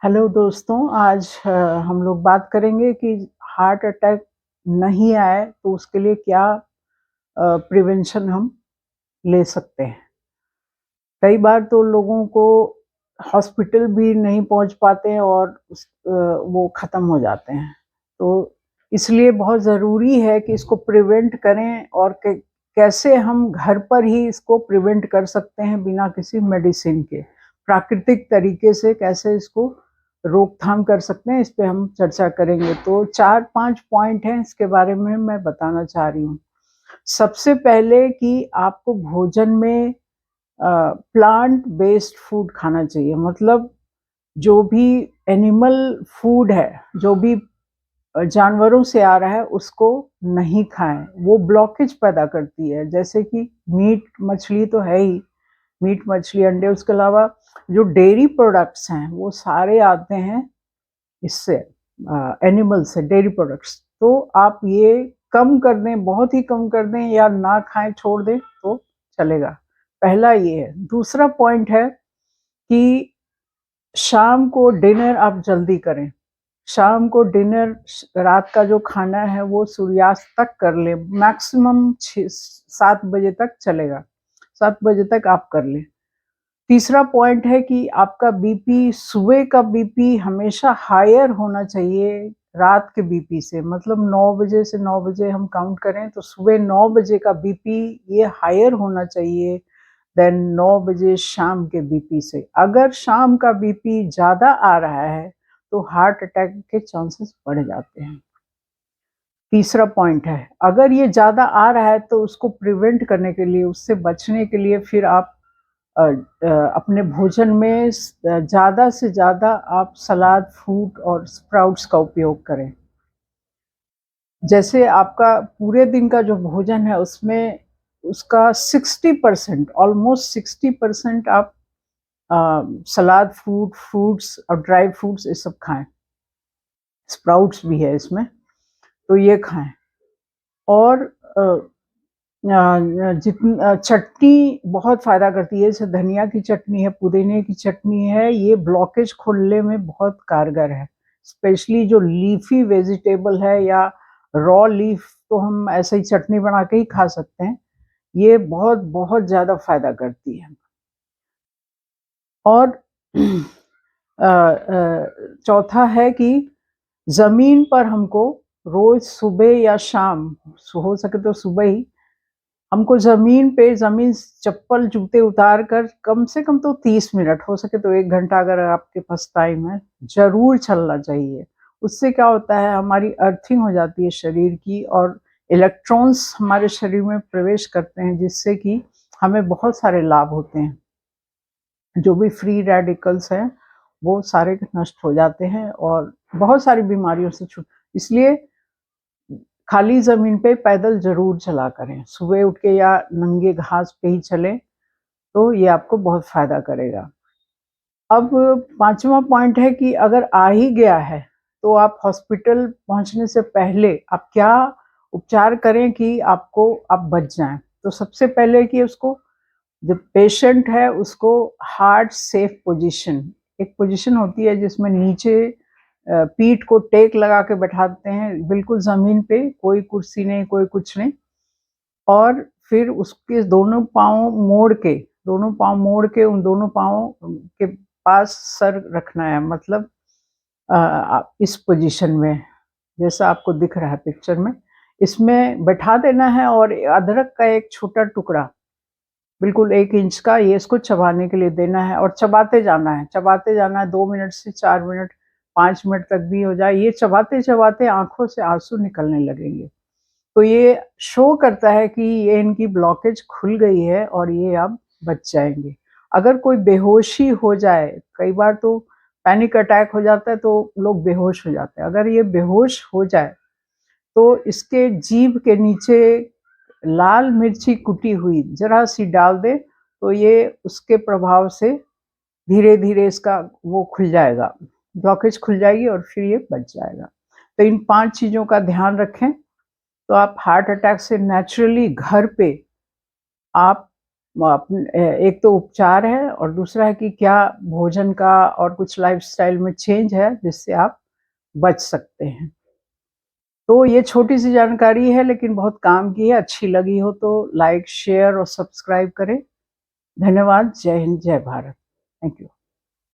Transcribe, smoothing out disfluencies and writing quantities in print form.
Hello दोस्तों, आज हम लोग बात करेंगे कि हार्ट अटैक नहीं आए तो उसके लिए क्या प्रिवेंशन हम ले सकते हैं। कई बार तो लोगों को हॉस्पिटल भी नहीं पहुंच पाते हैं और वो ख़त्म हो जाते हैं। तो इसलिए बहुत ज़रूरी है कि इसको प्रिवेंट करें और कैसे हम घर पर ही इसको प्रिवेंट कर सकते हैं बिना किसी मेडिसिन के। प्राकृतिक तरीके से कैसे इसको रोकथाम कर सकते हैं, इस पे हम चर्चा करेंगे। तो 4-5 पॉइंट हैं, इसके बारे में मैं बताना चाह रही हूँ। सबसे पहले कि आपको भोजन में प्लांट बेस्ड फूड खाना चाहिए। मतलब जो भी एनिमल फूड है, जो भी जानवरों से आ रहा है, उसको नहीं खाएं। वो ब्लॉकेज पैदा करती है। जैसे कि मीट मछली तो है ही, मीट मछली अंडे, उसके अलावा जो डेयरी प्रोडक्ट्स हैं वो सारे आते हैं इससे, एनिमल से, डेयरी प्रोडक्ट्स। तो आप ये कम कर दें, बहुत ही कम कर दें या ना खाएं, छोड़ दें तो चलेगा। पहला ये है। दूसरा पॉइंट है कि शाम को डिनर आप जल्दी करें। शाम को डिनर, रात का जो खाना है वो सूर्यास्त तक कर लें। मैक्सिमम 7 बजे तक चलेगा, 7 बजे तक आप कर लें। तीसरा पॉइंट है कि आपका बीपी, सुबह का बीपी हमेशा हायर होना चाहिए रात के बीपी से। मतलब 9 बजे से 9 बजे हम काउंट करें तो सुबह 9 बजे का बीपी ये हायर होना चाहिए देन 9 बजे शाम के बीपी से। अगर शाम का बीपी ज़्यादा आ रहा है तो हार्ट अटैक के चांसेस बढ़ जाते हैं। तीसरा पॉइंट है, अगर ये ज़्यादा आ रहा है तो उसको प्रिवेंट करने के लिए, उससे बचने के लिए फिर आप अपने भोजन में ज़्यादा से ज़्यादा आप सलाद, फ्रूट और स्प्राउट्स का उपयोग करें। जैसे आपका पूरे दिन का जो भोजन है उसमें उसका 60%, ऑलमोस्ट 60% आप सलाद, फ्रूट्स और ड्राई फ्रूट्स ये सब खाएं। स्प्राउट्स भी है इसमें, तो ये खाएं। और चटनी बहुत फ़ायदा करती है। जैसे धनिया की चटनी है, पुदीने की चटनी है, ये ब्लॉकेज खोलने में बहुत कारगर है। स्पेशली जो लीफी वेजिटेबल है या रॉ लीफ, तो हम ऐसे ही चटनी बना के ही खा सकते हैं। ये बहुत बहुत ज़्यादा फ़ायदा करती है। और चौथा है कि ज़मीन पर हमको रोज़ सुबह या शाम, हो सके तो सुबह ही, हमको ज़मीन चप्पल जूते उतार कर कम से कम तो 30 मिनट, हो सके तो 1 घंटा अगर आपके पास टाइम है, ज़रूर चलना चाहिए। उससे क्या होता है, हमारी अर्थिंग हो जाती है शरीर की और इलेक्ट्रॉन्स हमारे शरीर में प्रवेश करते हैं, जिससे कि हमें बहुत सारे लाभ होते हैं। जो भी फ्री रेडिकल्स हैं वो सारे नष्ट हो जाते हैं और बहुत सारी बीमारियों से छूट। इसलिए खाली ज़मीन पे पैदल ज़रूर चला करें। सुबह उठ के या नंगे घास पे ही चलें, तो ये आपको बहुत फ़ायदा करेगा। अब 5वां पॉइंट है कि अगर आ ही गया है, तो आप हॉस्पिटल पहुँचने से पहले आप क्या उपचार करें कि आप बच जाएँ। तो सबसे पहले कि उसको, जो पेशेंट है उसको हार्ट सेफ पोजीशन, एक पोजीशन होती है जिसमें नीचे पीठ को टेक लगा के बैठाते हैं, बिल्कुल ज़मीन पे, कोई कुर्सी नहीं, कोई कुछ नहीं। और फिर उसके दोनों पाँव मोड़ के उन दोनों पाँव के पास सर रखना है। मतलब इस पोजीशन में, जैसा आपको दिख रहा है पिक्चर में, इसमें बैठा देना है। और अदरक का एक छोटा टुकड़ा, बिल्कुल 1 इंच का, ये इसको चबाने के लिए देना है और चबाते जाना है 2 मिनट से 4 मिनट, 5 मिनट तक भी हो जाए। ये चबाते-चबाते आँखों से आँसू निकलने लगेंगे। तो ये शो करता है कि ये इनकी ब्लॉकेज खुल गई है और ये अब बच जाएँगे। अगर कोई बेहोशी हो जाए, कई बार तो पैनिक अटैक हो जाता है तो लोग बेहोश हो जाते हैं। अगर ये बेहोश हो जाए तो इसके जीभ के नीचे लाल मिर्ची कुटी हुई ज़रा-सी डाल दें, तो ये उसके प्रभाव से धीरे-धीरे इसका वो खुल जाएगा, ब्लॉकेज खुल जाएगी और फिर ये बच जाएगा। तो इन 5 चीज़ों का ध्यान रखें, तो आप हार्ट अटैक से नेचुरली घर पे आप एक तो उपचार है और दूसरा है कि क्या भोजन का और कुछ लाइफ़स्टाइल में चेंज है जिससे आप बच सकते हैं। तो ये छोटी-सी जानकारी है लेकिन बहुत काम की है, अच्छी लगी हो तो लाइक, शेयर और सब्सक्राइब करें। धन्यवाद। जय हिंद, जय भारत। Thank you.